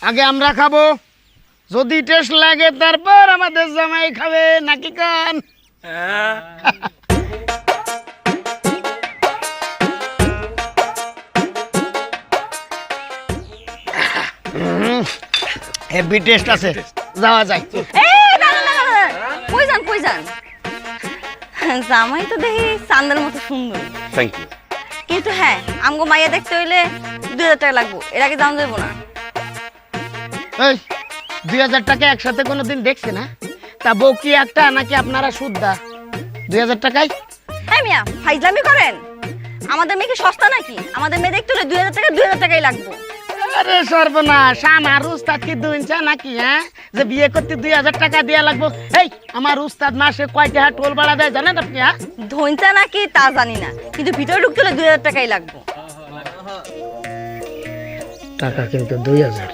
আগে আমরা খাবো, যদি টেস্ট লাগে তারপর আমাদের জামাই খাবে, নাকি কান? হেভি টেস্ট আছে, যাওয়া যায়। কই যান? জামাই তো দেখি চান্দের মতো সুন্দর, থ্যাংক ইউ। কিন্তু হ্যাঁ আমগো মাইয়া দেখতে হইলে 2000 টাকা লাগবো, এর আগে দাম দেবো না। এই 2000 টাকা একসাথে কোনোদিন দেখছে না? তা বউ কি একটা নাকি আপনারা শুদ্ধা? 2000 টাকায়? হ্যাঁ মিয়া ফাইজলামি করেন? আমাদের মেয়ে কি সস্তা নাকি? আমাদের মেয়ে দেখতে হলে 2000 টাকাই লাগবো। আরে সর্বনাশ, আমার উস্তাদ কি দুইঞ্চা নাকি? হ্যাঁ, যে বিয়ে করতে 2000 টাকা দেওয়া লাগবো? এই আমার উস্তাদ মাসে কয় টাকা টোল ভাড়া দেয় জানেন আপনি? হ্যাঁ, ধৈঞ্চা নাকি তা জানি না, কিন্তু ভিতরে ঢুকতে হলে 2000 টাকাই লাগবো। টাকা কিন্তু 2000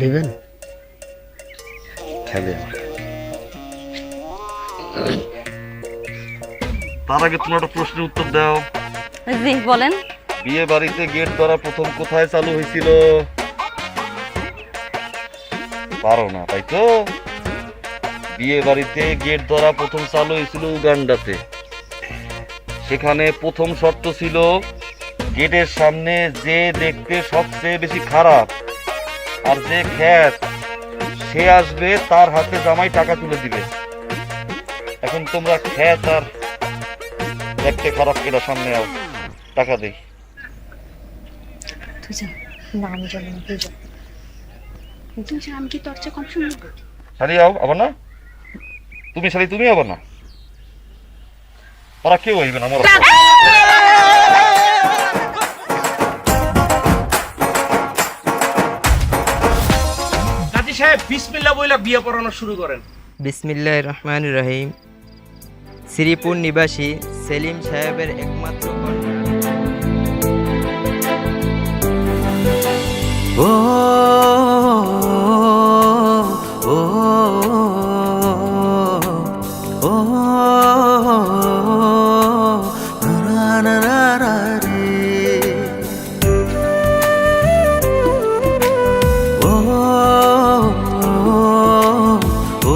দিবেন? তার আগে তুমি একটা প্রশ্নের উত্তর দাও। জি বলেন। বিয়ে বাড়িতে গেট ধরা প্রথম কোথায় চালু হয়েছিল? পারো না তাই তো? বিয়ে বাড়িতে গেট ধরা প্রথম চালু হয়েছিল উগান্ডাতে। সেখানে প্রথম শর্ত ছিল গেটের সামনে যে দেখতে সবচেয়ে বেশি খারাপ আর যে খ্যাত সে আসবে, তার হাতে জামাই টাকা তুলে দিবে। এখন তোমরা খ্যাত আর দেখতে খারাপ কেটা সামনে আও, টাকা দেই। শাড়ি আও আবার না, তুমি শাড়ি তুমি আবার না, ওরা কেউ হইবে না। আমার কাজী সাহেব বিসমিল্লাহ বইলা বিয়ে পড়ানো শুরু করেন। বিসমিল্লাহির রহমানির রহিম। শ্রীপুর নিবাসী সেলিম সাহেবের একমাত্র কন্যা। ও ও ও না না না রে ও ও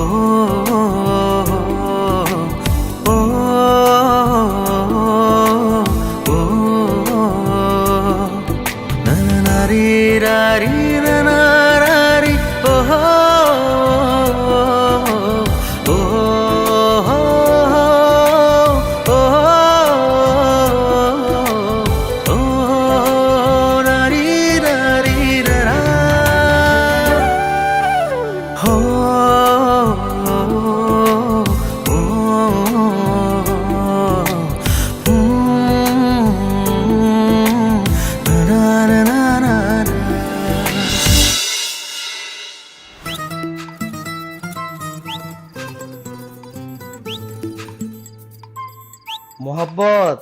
মোহাব্বত,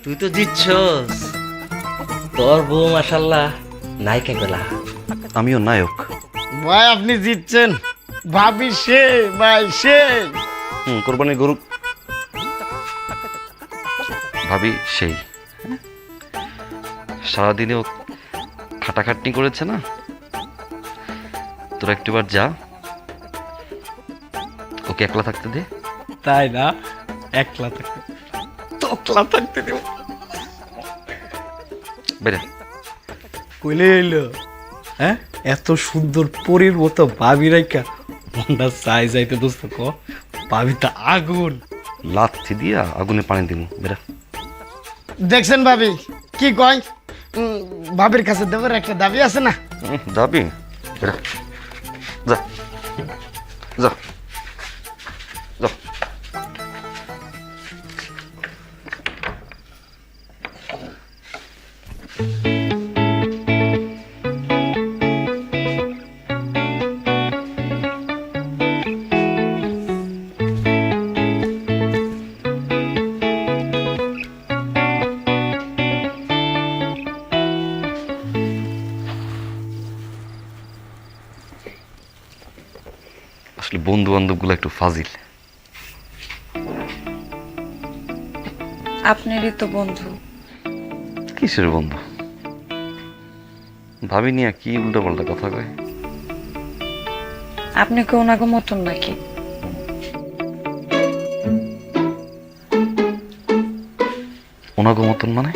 তুই তো জিতছস। তোর বউ মাশাআল্লাহ নায়িকা গলা। আমিও নায়ক। ভাই আপনি জিতছেন, ভাবি সে ভাই সে। কোরবানির গরু ভাবি সেই সারাদিনেও খাটাখাটনি করেছে না। তোরা একটুবার যা, ওকে একলা থাকতে দে। তাই না? একলা থাকতে তকলা থাকতে দেব। বেরে কইলে এলো হ্যাঁ, এত সুন্দর পরীর মতো ভাবি রাইকা মনটা চাই যাইতে। দোস্ত ক ভাবি তা আগুন, লাথি দিয়া আগুনে পানি দিব। বেরা দেখছেন ভাবি কি কয়? ভাবির কাছে দেবার একটা দাবি আছে না? যাবি? বেরা যা যা যা। আসলে বন্ধু বান্ধব গুলো একটু ফাজিল। আপনারই তো বন্ধু। কিসের বন্ধু? ভাবি নিয়ে কি উল্টো পাল্টা কথা কয়। আপনি কি ওনাকে মতন নাকি? ওনাগো মতন মানে?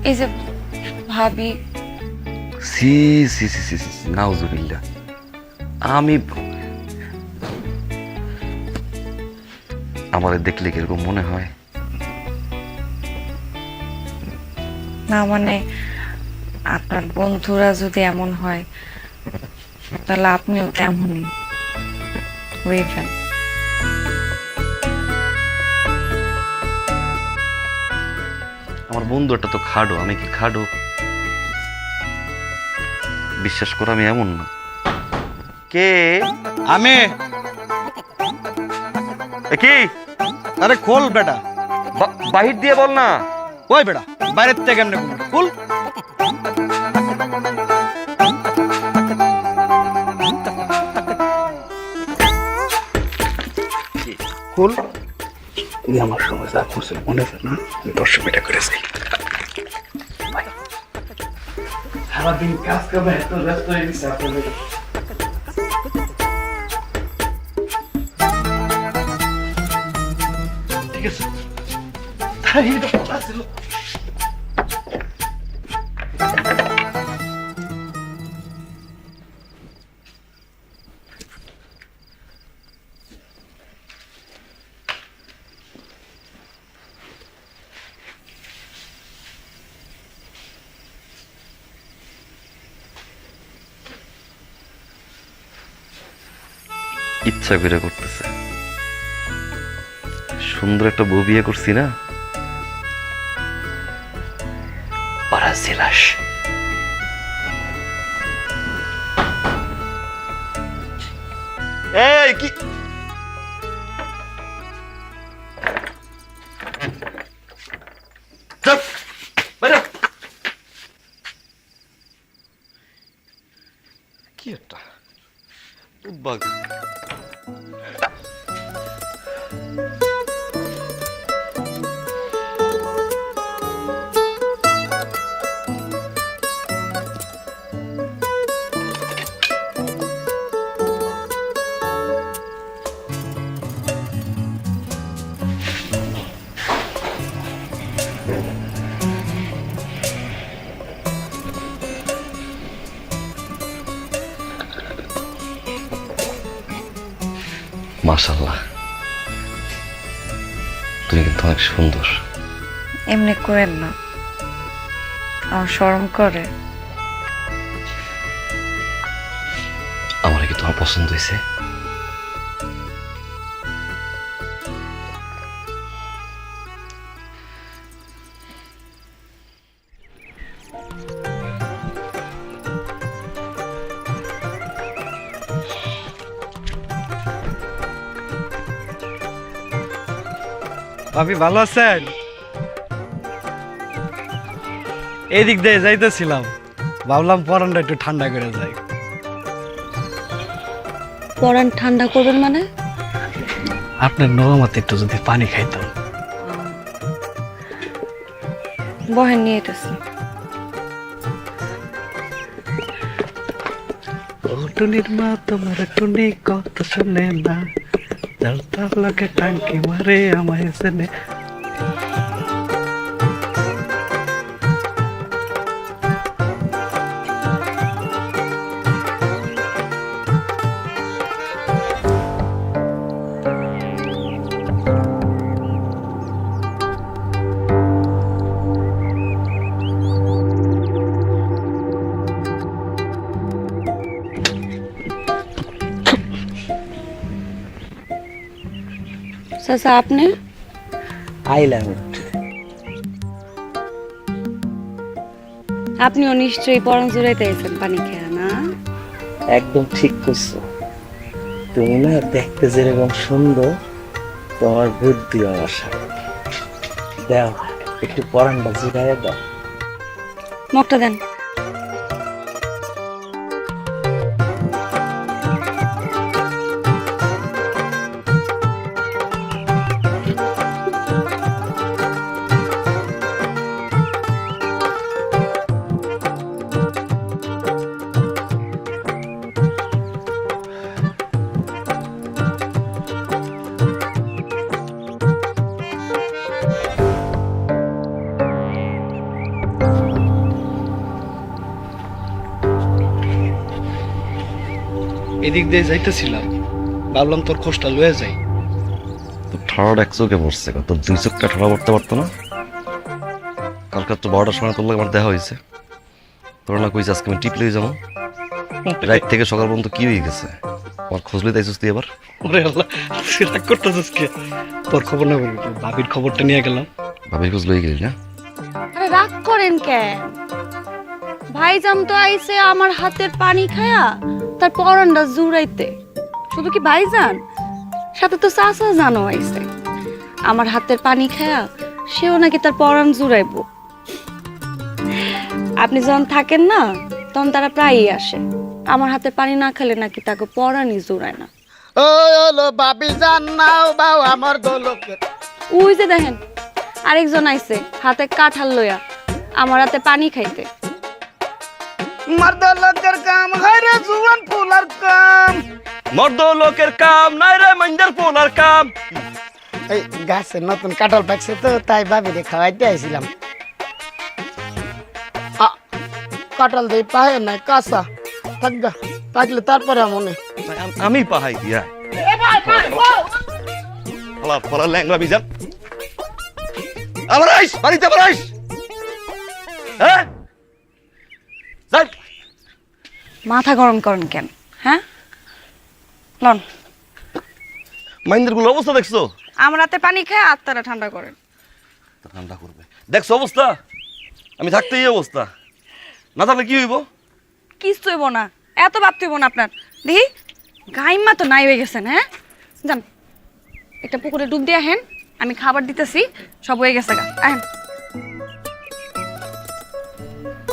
এই যে ভাবি, সি সি সি সি সি নাউজুবিল্লাহ। আমি আমারে দেখলে কিরকম মনে হয়? না মানে আপনার বন্ধুরা যদি এমন হয় তাহলে আপনিও তেমনই হইবেন। আমার বন্ধু একটা তো খাডো, আমি কি খাডো? বিশ্বাস করো আমি এমন না। কে? আমি। কি? আরে খোল বেটা। বাহির দিয়ে বল না। ওই বেটা বাইরের থেকে কেমনে খুল? খুল। তুই আমার সঙ্গে যা করছিস মনে আছে না? 10 মিনিট করেছি। সারাদিন কাজ করবে, এত ব্যস্ত হয়ে গেছে আপনাদের। ঠিক আছে, তাই এটা কথা ছিল। ইচ্ছা করে করতেছে। সুন্দর একটা বউ বিয়ে করছি না? পারা জেলাস। এই কি চুপ, বাইরে। কি একটা উদ্বাগ। মাশাআল্লাহ, তুমি কিন্তু অনেক সুন্দর। এমনি করেন না, আমার শরম করে। আমার কি তোমার পছন্দ হয়েছে? ভাবি ভালো আছেন? এদিক দিয়ে যাইতেছিলাম, ভাবলাম পরানটা একটু ঠান্ডা করে যাই। পরান ঠান্ডা করবেন মানে? আপনার নরমাতে একটু যদি পানি খাইতাম। বহেন নিয়ে এসেছি। টুনির মা তোমার টুনি কত শুনে না, তার লোকে টাঙ্কি মারে আমায় শুনে। চাচা আপনি? আইলাম। আপনিও নিশ্চয়ই পরান জুড়াইতে আছেন পানি খেয়া না? একদম ঠিক করছো। তুমি না দেখতে যেরকম সুন্দর, তোমার বুদ্ধি আমার সাথে। দাও একটু পরানটা জিরাইয়া দাও। মগটা দেন। এদিক দিয়ে যাইতেছিলাম, ভাবলাম তোর খোঁজটা লয়ে যাই। তোর ঠাড়াটা এক চোখে পড়ছে, তোর দুই চোখটা ঠাড়া পড়তে পারতো না? কালকে তো 12টার সময় তোর লাগে আমার দেখা হয়েছে, তোর না কইছে আজকে আমি টিপ লয়ে যাবো। রাত থেকে সকাল পর্যন্ত কি হয়ে গেছে? আমার খোঁজ লইতে আইছিস তুই এবার? ওরে আল্লাহ, সেটা করতেছিস কে? তোর খবর না বলি, ভাবির খবরটা নিয়ে গেলাম। ভাবির খোঁজ লই গেলি না? আরে রাগ করেন কেন? ভাইজান তো আইছে আমার হাতের পানি খায়া তার পরানটা জুড়াইতে। শুধু কি ভাইজান, সাথে তো চাচা জানো আইছে আমার হাতের পানি খায়া, সেও নাকি তার পরান জুড়াইবো। আপনি যখন থাকেন না তখন তারা প্রায়ই আসে, আমার হাতের পানি না খেলে নাকি তাকে পরানই জুড়ায় না। ওই হলো বাবি জান নাও বাও আমার দোলকের। ওই যে দেখেন আরেকজন আইছে হাতে কাঁঠাল লইয়া আমার হাতে পানি খাইতে। মর্দ লোকের কাম হয় রে জুয়ান ফুলার কাম। মর্দ লোকের কাম নাই রে মাইন্দার পোলার কাম। এই গাছে নতুন কাঁঠাল পাকছে তো তাই ভাবিরে খাওয়াইতে আইছিলাম। কাঁঠাল দেই পাহে নাই কাঁচা থাকগা, পাকলে তারপরে মনে আমি পাহাই দিয়া ফলা ল্যাংরা বিজান আবার আইস, বাড়িতে আবার আইস। হ্যাঁ মাথা গরম করেন কেন? হ্যাঁ লন, মাইন্দের গুলো অবস্থা দেখছো? আমার হাতে পানি খায় আত্মারা ঠান্ডা করেন। ঠান্ডা করবে দেখছো অবস্থা? আমি থাকতে এই অবস্থা, না থাকলে কি হইব? কিচ্ছু হইব না, এত ভাবতে হইব না আপনার। দেখি গাইমা তো নাই হয়ে গেছেন। হ্যাঁ যান একটা পুকুরে ডুব দিয়ে আহেন, আমি খাবার দিতেছি, সব হয়ে গেছে গা। আহেন।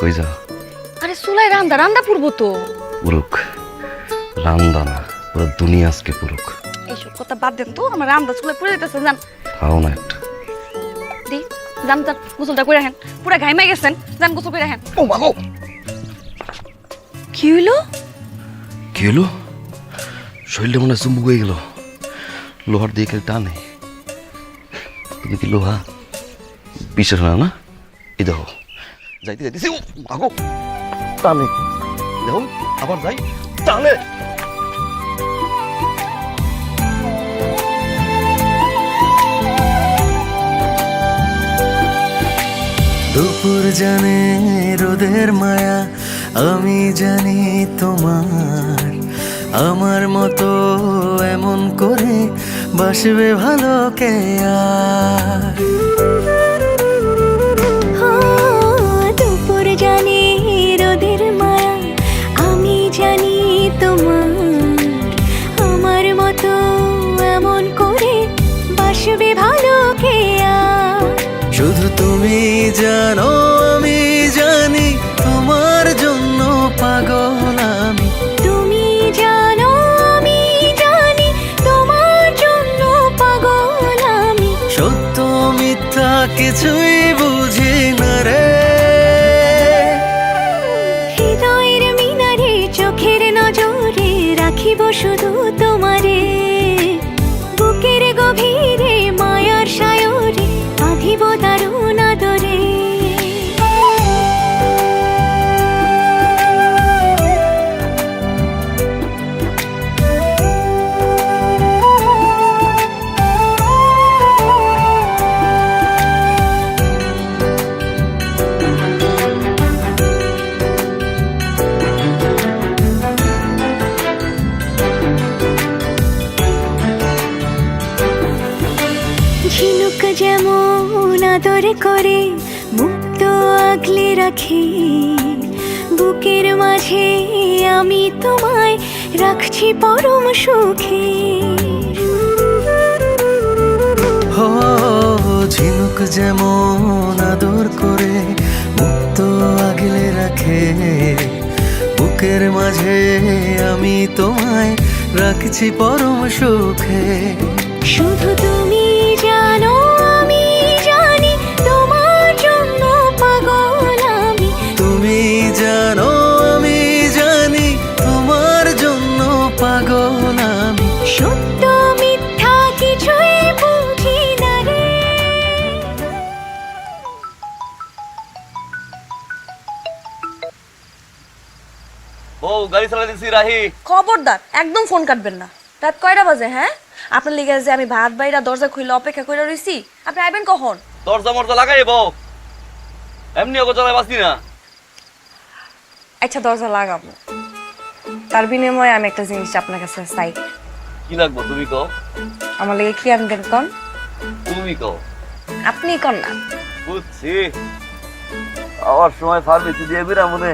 কই যা? আরে চুলাই রান্দা রান্দা পুরবো তো। পুরুক রান্দা না, পুরো দুনিয়া আজকে পুরুক। এইসব কথা বাদ দেন তো, আমার রান্দা চুলাই পুড়ে যেতেছে। যান খাও না একটা। দি যান যান, গোসলটা করে আহেন, পুরা ঘাইমাই গেছেন, যান গোসল করে আহেন। ও বাগো, কি হইলো? কি হলো? শরীরটা মনে হয় চুম্বুক হয়ে গেল, লোহার দিয়ে কেউ টানে। তুমি কি লোহা? বিশ্বাস হয় না? এই দেখো যাইতে যাইতেছি, ও বাগো টানে, দেখো আবার যাই টানে। দুপুর জানে রোদের মায়া, আমি জানি তোমার। আমার মতো এমন করে বাসবে ভালো কে আর? দুপুর জানে রোদের মায়া, আমি জানি তোমার। আমার মতো এমন করে বাসবে ভালো কে আর? শুধু তুমি জানো আমি জানি, তোমার জন্য পাগল আমি। তুমি জানো আমি জানি, তোমার জন্য পাগল আমি। সত্য মিথ্যা কিছুই বুঝি না রে। হৃদয়ের মিনারে চোখের নজরে রাখিব শুধু তোমারে। বুকের গভীরে মায়ার সায়রে বাঁধিব দারুণ আদরে। ঝিনুক যেমন আদর করে মুক্ত আগলে রাখি, বুকের মাঝে আমি তোমায় রাখছি পরম সুখে। হো ঝিনুক যেমন আদর করে মুক্ত আগলে রাখে, বুকের মাঝে আমি তোমায় রাখছি পরম সুখে। শুধু তুমি জানো আমি জানি, তোমার জন্য পাগল আমি। তুমি জানো আমি জানি, তোমার জন্য পাগল আমি। সত্য মিথ্যা কিছুই বুঝি না রে। ও গাড়ি চালাই দিছি রাহি। খবরদার একদম ফোন কাটবেন না। রাত কয়টা বাজে? হ্যাঁ, আপনার লিগে যে আমি ভাত বাইরা দরজা খুলে অপেক্ষা করে রইছি, আপনি আইবেন কখন? দরজা মরজা লাগাই বউ, এমনি ওকে চালাই বাঁচি না। আচ্ছা দরজা লাগাবো, তার বিনিময়ে আমি একটা জিনিস আপনার কাছে চাই। কি লাগবো তুমি কও? আমার লিগে কি আনবেন কন? তুমি কও। আপনি কন না। বুঝছি, আবার সময় ফার্মেসি দিয়ে বেরা মনে।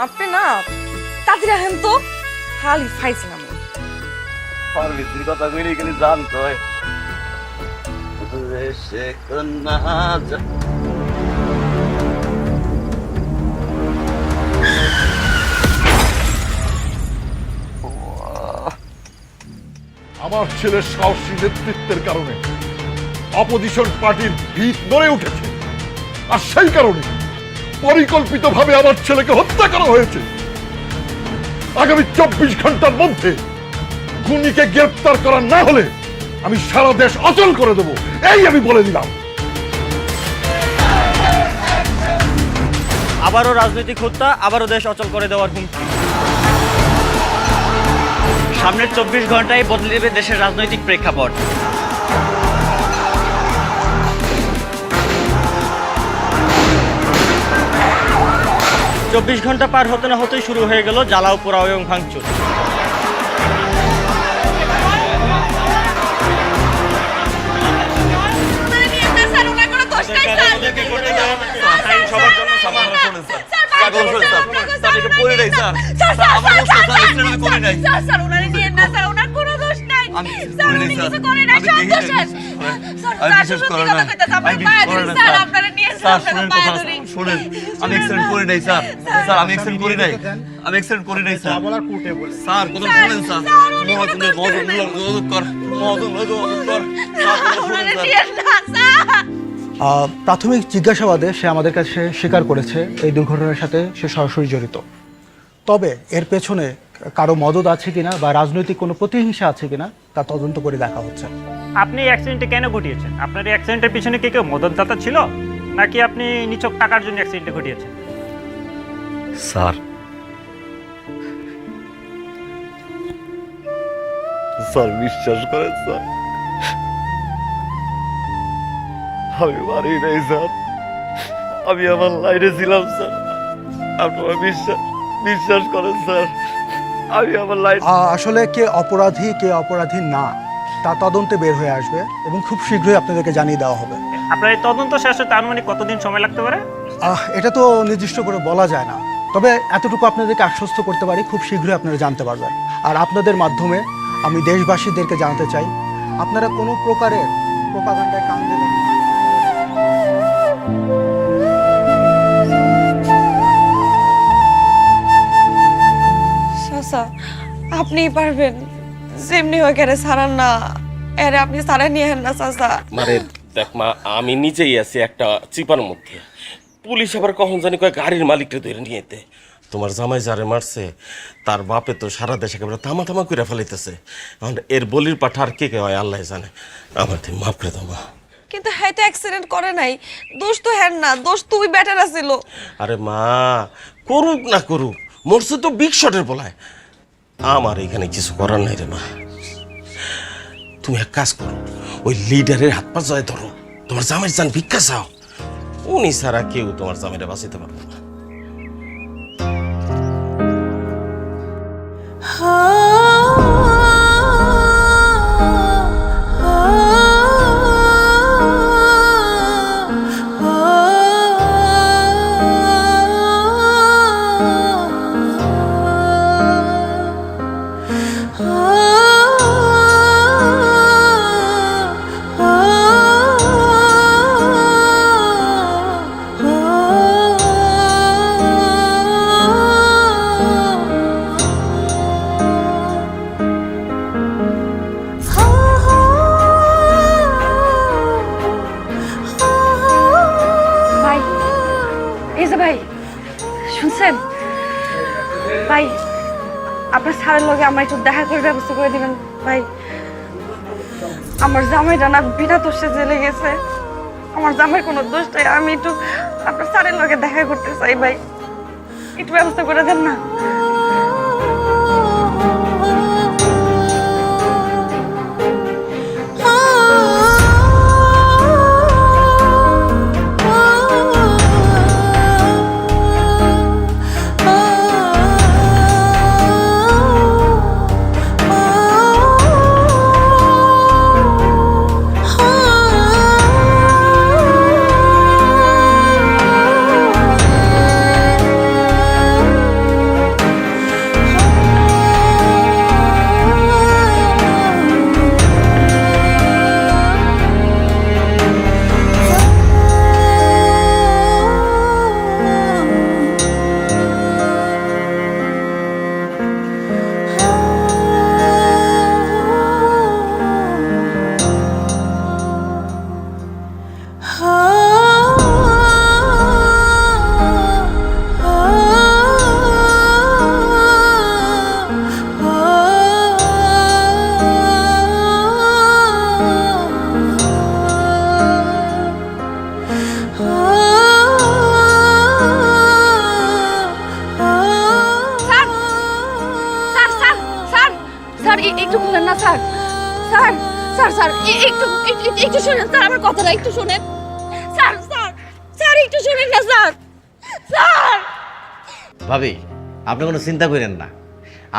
আপনি না তাড়াতাড়ি আসেন তো, খালি ফাইছিলাম। ফার্মেসির কথা কইলে খালি জান কয় রে সে কন্যা আমার ছেলের সাহসী নেতৃত্বের কারণে অপোজিশন পার্টির ভিত নড়ে উঠেছে, আর সেই কারণে পরিকল্পিতভাবে আমার ছেলেকে হত্যা করা হয়েছে। আগামী 24 ঘন্টার মধ্যে খুনিকে গ্রেফতার করা না হলে আমি সারা দেশ অচল করে দেব, এই আমি বলে দিলাম। আবারও রাজনৈতিক হত্যা, আবারও দেশ অচল করে দেওয়ার হুমকি। সামনের 24 ঘন্টায় বদলে দেবে দেশের রাজনৈতিক প্রেক্ষাপট। চব্বিশ ঘন্টা পার হতে না হতেই শুরু হয়ে গেল জ্বালাও পোড়াও এবং ভাঙচুর। প্রাথমিক জিজ্ঞাসাবাদে সে আমাদের কাছে স্বীকার করেছে এই দুর্ঘটনার সাথে সে সরাসরি জড়িত। তবে এর পেছনে কারো মদত আছে কিনা বা রাজনৈতিক কোনো প্রতিহিংসা আছে কিনা তা তদন্ত করে দেখা হচ্ছে। আপনি অ্যাক্সিডেন্টে কেন ঘটিয়েছেন? আপনার এই অ্যাক্সিডেন্টের পিছনে কে কেউ মদতদাতা ছিল, নাকি আপনি নিছক টাকার জন্য অ্যাক্সিডেন্টে ঘটিয়েছেন? স্যার, স্যার বিশ্বাস করেন স্যার, আমি মারি নাই স্যার, আমি আমার লাইনে ছিলাম স্যার। আপনারা বিশ্বাস করেন স্যার, আমি আমার লাইন। আসলে কে অপরাধী কে অপরাধী না তা তদন্তে বের হয়ে আসবে এবং খুব শীঘ্রই আপনাদেরকে জানিয়ে দেওয়া হবে। আপনার এই তদন্ত শেষ হতে আনুমানিক কতদিন সময় লাগতে পারে? এটা তো নির্দিষ্ট করে বলা যায় না, তবে এতটুকু আপনাদেরকে আশ্বস্ত করতে পারি খুব শীঘ্রই আপনারা জানতে পারবেন। আর আপনাদের মাধ্যমে আমি দেশবাসীদেরকে জানাতে চাই, আপনারা কোনো প্রকারের প্রোপাগান্ডায় কান দেবেন না। চাচা আপনিই পারবেন, যেমনি হয় কেন সারান না, এরে আপনি সারা নিয়ে হেন না চাচা। মারে দেখ মা, আমি নিজেই আছি একটা চিপার মধ্যে। পুলিশ আবার কখন জানি কয় গাড়ির মালিকটা ধরে নিয়ে যেতে। তোমার জামাই যারে মারছে তার বাপে তো সারা দেশে একেবারে থামা থামা করে ফেলাইতেছে। এখন এর বলির পাঠা আর কে হয় আল্লাহ জানে। আমার তুই মাফ করে দাও মা। কিন্তু হ্যাঁ তো অ্যাক্সিডেন্ট করে নাই, দোষ তো হ্যাঁ না, দোষ তুই বেটার আছিল। আরে মা, করুক না করুক, মরছে তো বিগ শটের বলায়। আমার এখানে কিছু করার নাই রে মা। তুমি এক কাজ করো, ওই লিডারের হাত পা জয় ধরো, তোমার জামাইয়ের জান ভিক্ষা চাও। উনি ছাড়া কেউ তোমার জামাইটা বাঁচাতে পারবে না। শুনছেন ভাই, আপনার স্যারের লগে আমার একটু দেখা করে ব্যবস্থা করে দিবেন ভাই। আমার জামাইটা না বিনা দোষে জেলে গেছে, আমার জামাইয়ের কোনো দোষ নাই, আমি একটু আপনার স্যারের লগে দেখা করতে চাই ভাই। একটু ব্যবস্থা করে দেন না। একটু বলেন না স্যার, স্যার স্যার স্যার একটু একটু শুনেন স্যার, আমার কথাটা একটু শুনেন স্যার, স্যার স্যার একটু শুনেন না স্যার, স্যার। ভাবি আপনি কোনো চিন্তা করেন না,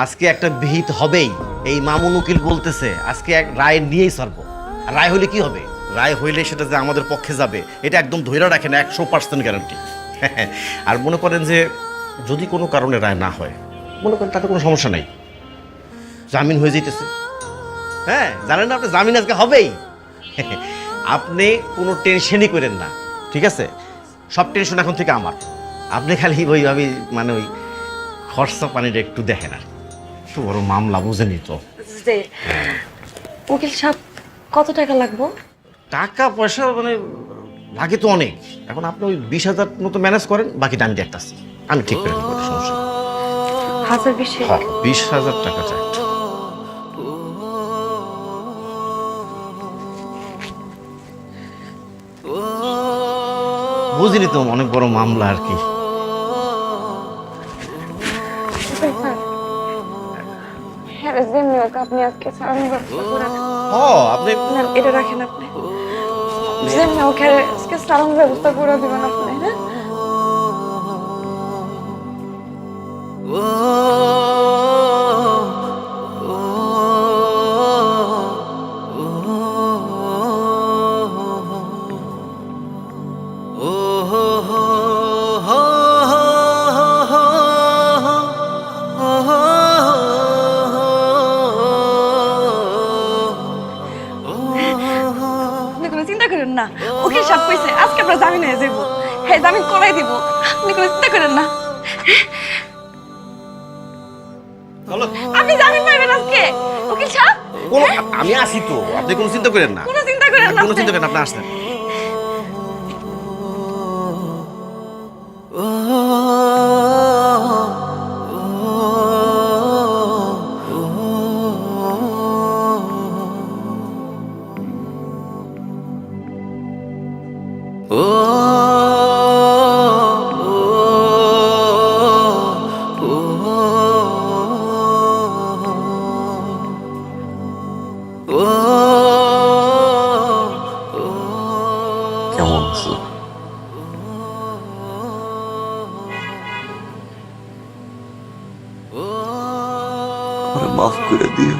আজকে একটা বিহিত হবেই। এই মামুন উকিল বলতেছে আজকে এক রায় নিয়েই ছাড়বো। আর রায় হইলে কি হবে? রায় হইলে সেটা যে আমাদের পক্ষে যাবে এটা একদম ধৈর্য রাখেন, 100% গ্যারান্টি। আর মনে করেন যে যদি কোনো কারণে রায় না হয়, মনে করেন তাতে কোনো সমস্যা নাই, জামিন হয়ে যেতেছে। হ্যাঁ জানেন না আপনি, জামিন আজকে হবেই। আপনি কোনো টেনশনই করেন না, ঠিক আছে? সব টেনশন এখন থেকে আমার। আপনি খালি ওইভাবে মানে ওই খরচা পানিটা একটু দেখেন। আর একটু বড় মামলা বুঝেনি তো। উকিল সাহেব কত টাকা লাগবো? টাকা পয়সা মানে লাগে তো অনেক। এখন আপনি ওই 20,000 মতো ম্যানেজ করেন, বাকিটা আমি দেখতেছি, আমি ঠিক করে দেবো, সমস্যা নেই। 20,000 টাকা চাই। বুঝিনি তো, অনেক বড় মামলা আর কি। আপনি আজকে আপনি এটা রাখেন, আপনি ওকে আজকে সালামের ব্যবস্থা করে দিবেন আপনি। হ্যাঁ না, ওকে সব কইছে আজকে আমরা জামিন হয়ে যাবো। হ্যাঁ জামিন করাই দিব, আপনি কোনো চিন্তা করেন না। আপনি জামিন পাইবেন আজকে উকিল সাহেব। আমি আসি তো, আপনি কোনো চিন্তা করেন না, কোনো চিন্তা করেন না, কোনো চিন্তা করেন না, আপনি আসেন। কেমন আছো? আমারে মাফ করে দিও।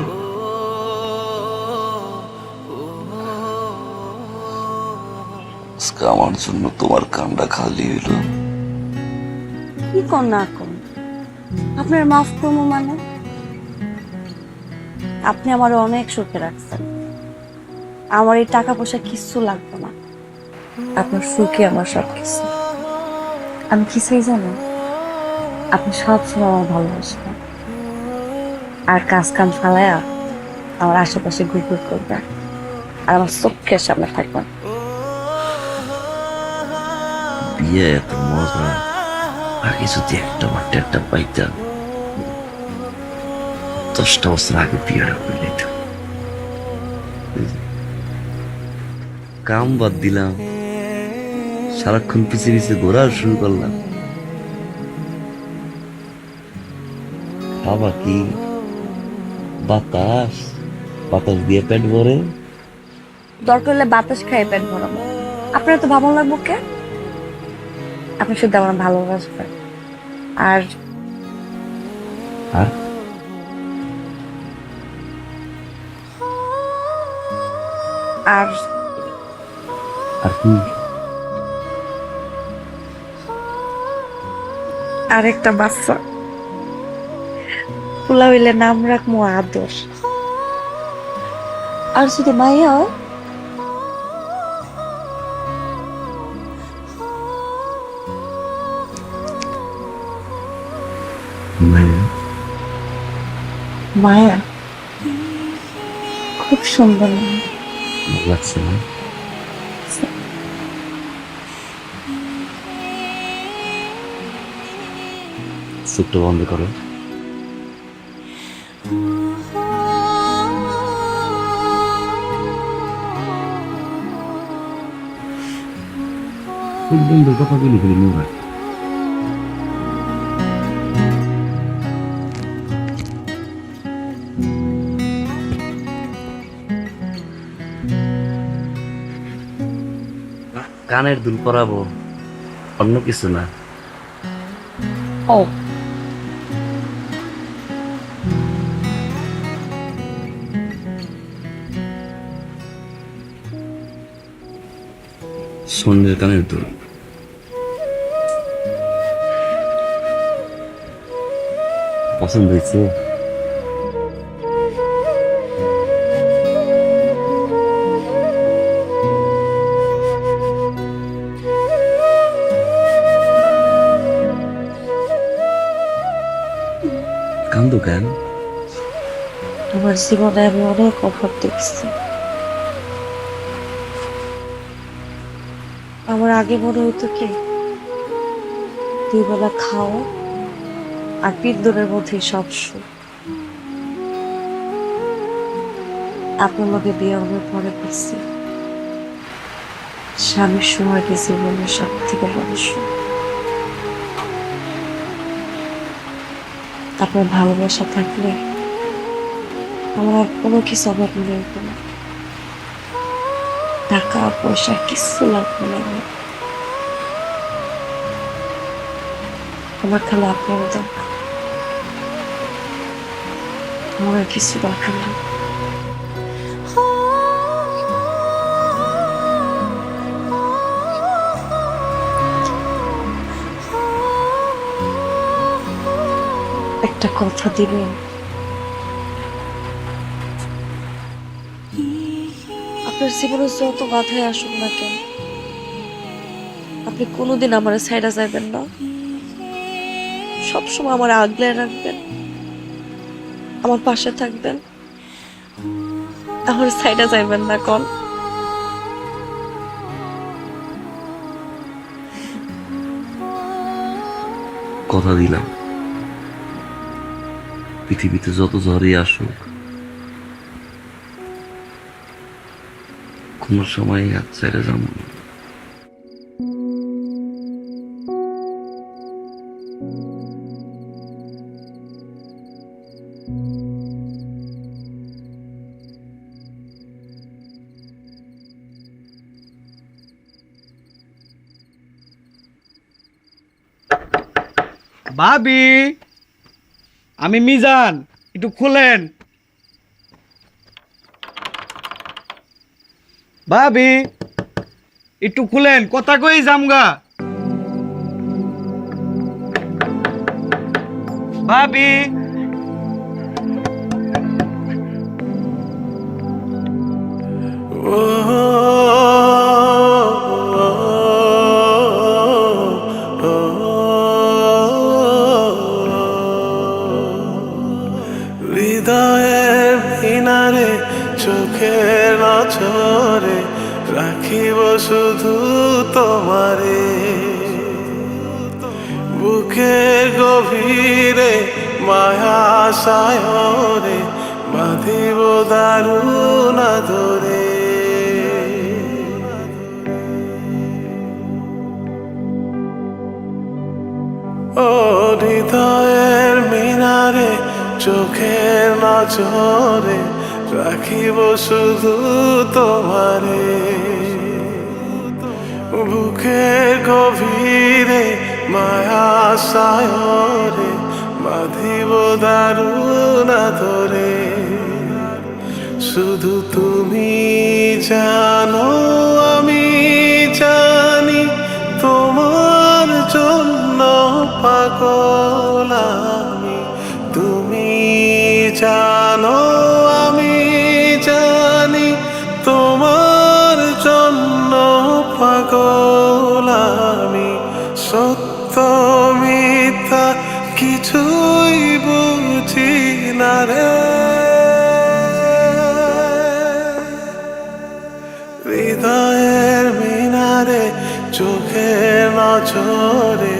আজকে আমার জন্য তোমার কান্ডা খালি হইল। কি কোন না কোন আপনার মাফ করবো মানে? আপনি আমার অনেক সুখে রাখছেন, আমার এই টাকা পয়সা কিছু লাগবে না, আপনার সুখে আমার সব কিছু। আমি কি চাই জানো? আপনি সবসময় আমার ভালোবাসবেন, আর কাজ কাম ফালায়া আমার আশেপাশে ঘুরঘুর করবেন, আর আমার চোখের সামনে থাকবেন। বিয়ে এত মজা, আগে যদি একটা মাঠে একটা পাইতাম, 10টা বছর আগে বিয়েটা করে নিতাম। কাম বাদ দিলাম, সারাক্ষণ পিছিয়ে পিছিয়ে ঘোরা শুরু করলাম। খাবা কি? বাতাস? বাতাস দিয়ে পেট ভরে? দরকার হলে বাতাস খাইয়ে পেট ভরাবো। আপনার তো ভালো লাগবো কে? আপনি শুধু আমার ভালোবাসবেন। আর আর আর আর কি? আরেকটা বাচ্চা পোলা হইলে নাম রাখবো আদর। আর যদি মাইয়া হয় মায়া? মায়া খুব সুন্দর নাম। ভালো লাগছে না? চোখটা বন্ধ করো। খুব সুন্দর কথা বলি বলি মোবাইল। কানের দুল পরাবো, অন্য কিছু না। ও স্বর্ণের কানের দুল। পছন্দ হয়েছে? কান্দো কেন? আমার জীবনে আমি অনেক অভাব দেখছি। আমার আগে মনে হইতো কি দুই বেলা খাও আর পিন্দনের মধ্যে সব সুখ। আপনার লগে বিয়ে হওয়ার পরে বুঝছি স্বামীর সময়টা জীবনের সব থেকে বড় সুখ। আপনার ভালোবাসা থাকলে আমার আর কোনো কিছু অভাব মনে হইতো না। টাকা পয়সা কিছু লাগবে না আমার। আমার খালি আপনার দরকার, আমার আর কিছু দরকার নেই। একটা কথা দিবেন? আপনার জীবনে যত বাধায় আসুক না কেন, আপনি কোনোদিন আমার সাইডে যাবেন না। সবসময় আমার আগলে রাখবেন, আমার পাশে থাকবেন, আমার সাইডে যাইবেন না কোন। কথা দিলাম, পৃথিবীতে যত ঝড়ই আসুক কোনো সময় হাত ছেড়ে যাবো না। ভাবি, আমি মিজান, একটু খুলেন। ভাবি একটু খুলেন, কথা কই জামগা। ভাবি হৃদয়ের কিনারে চোখের নছরে রাখিব শুধু তোমারে, বুকের গভীরে মায়া সায়রে বাঁধিব দারুণ আদরে। ও হৃদয়ের মিনারে চোখের নজরে রাখিব শুধু তোমারে বুকের গভীরে মায়া সায়রে বাঁধিব দারুণ ধরে শুধু তুমি জানো আমি জানি তোমার জন্য পাগল আমি তুমি জানো আমি জানি তোমার জন্য পাগল আমি সত্য মিথ্যা কিছুই বুঝি না রে হৃদয়ের মিনারে চোখের নজরে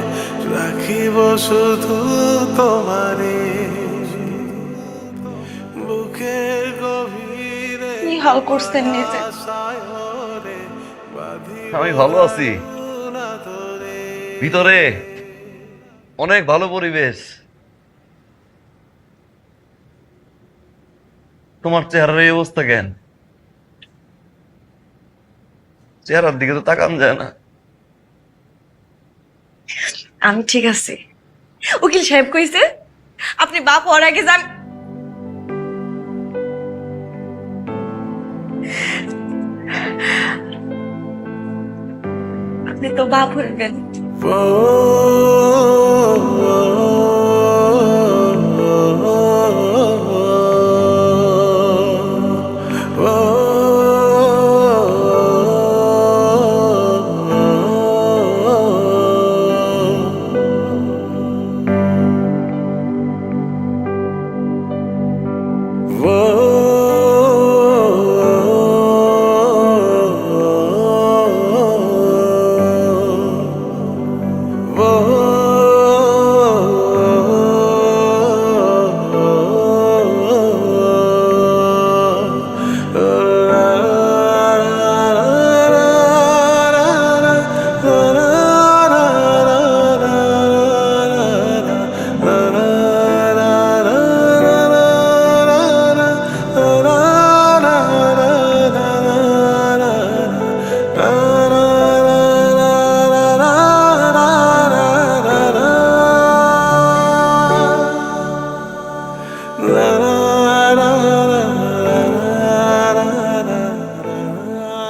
রাখিব শুধু তোমারে বুকের গভীরে কি হাল করছেন নিজে? আমি ভালো আছি, ভিতরে অনেক ভালো পরিবেশ। তোমার চেহারার এই অবস্থা কেন? চেহারার দিকে তো তাকান যায় না। আমি ঠিক আছে। উকিল সাহেব কইছে আপনি বাপ হওয়ার আগে যান। আপনি তো বাপ হইবেন।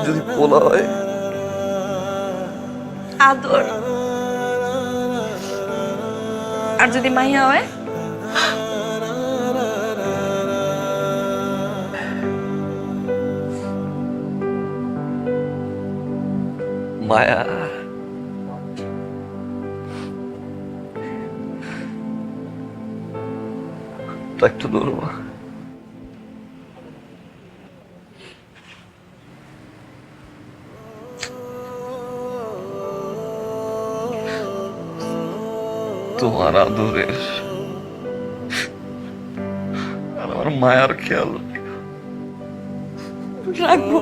যদি পোলা হয় আদর। আর যদি মাইয়া হয় মায়া। একটু ধরবা? তোমার আদরের আর আমার মায়ার খেয়াল রাখবো।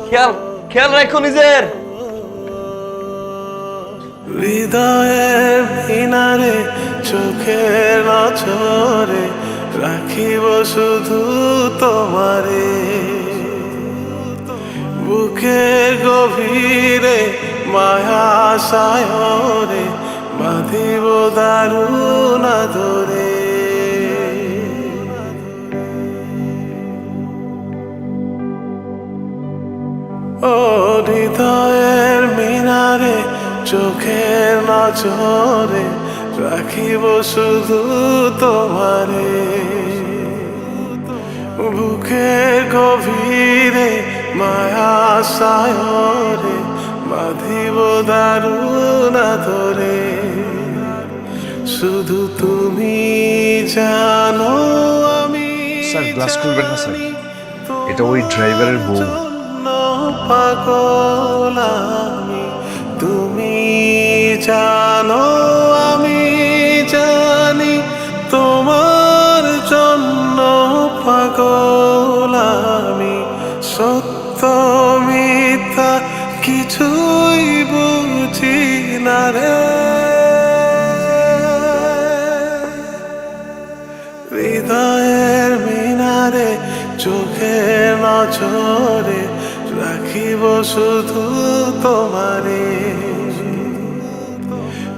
খেয়াল খেয়াল রাখো নিজের। হৃদয়ের কিনারে চোখের নজরে রাখিব শুধু তোমারে বুকের গভীরে মায়া সায়রে বাঁধিব দারুণ ধরে ও হৃদয়ের মিনারে চোখের নজরে রাখিব শুধু তোমারে বুকের গভীরে মায়া সায়রে বাঁধিব দারুণ ধরে শুধু তুমি জানো আমি স্যার গ্লাস খুলবেন না স্যার, এটা ওই ড্রাইভারের বউ। পাগল আমি তুমি জানো আমি জানি তোমার জন্য পাগল আমি সত্য মিথ্যা কিছুই বুঝি না রে, হৃদয়ের মিনারে চোখের নজরে রাখিব শুধু তোমারে,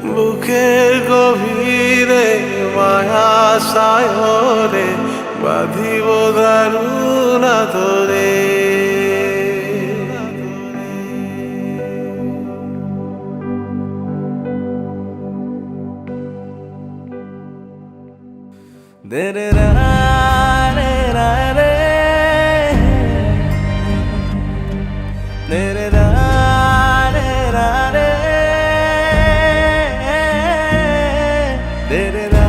বুকের গভীরে মায়া সায়রে বাঁধিব দারুণ আদরে। দে রে রা রে রা রে, দে রে রা রে রা রে, দে রে রা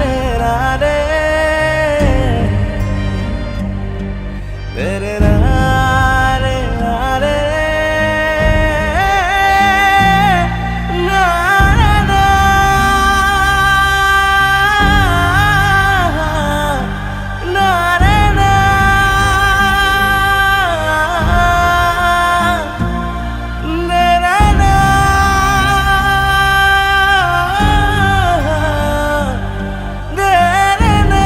রে রা রে, দে রে রা রে রা রে, না রে না, না রে না, দে রে না, দে রে না।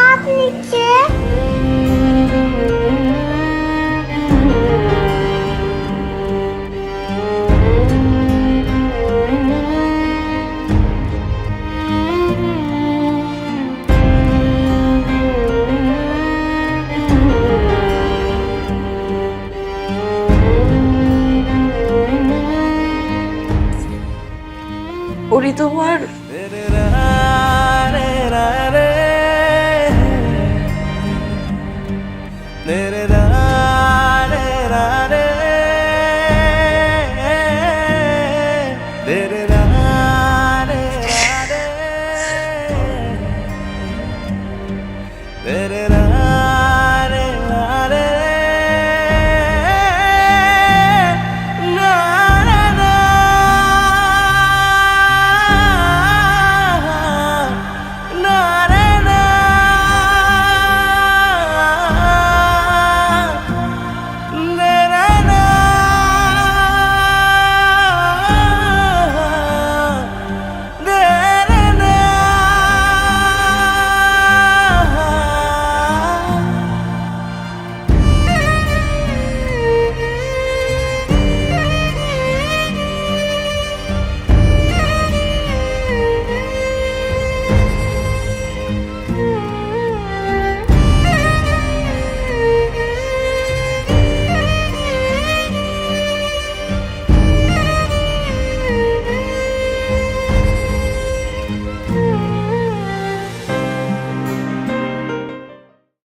আপনি কে? ওরি তোমার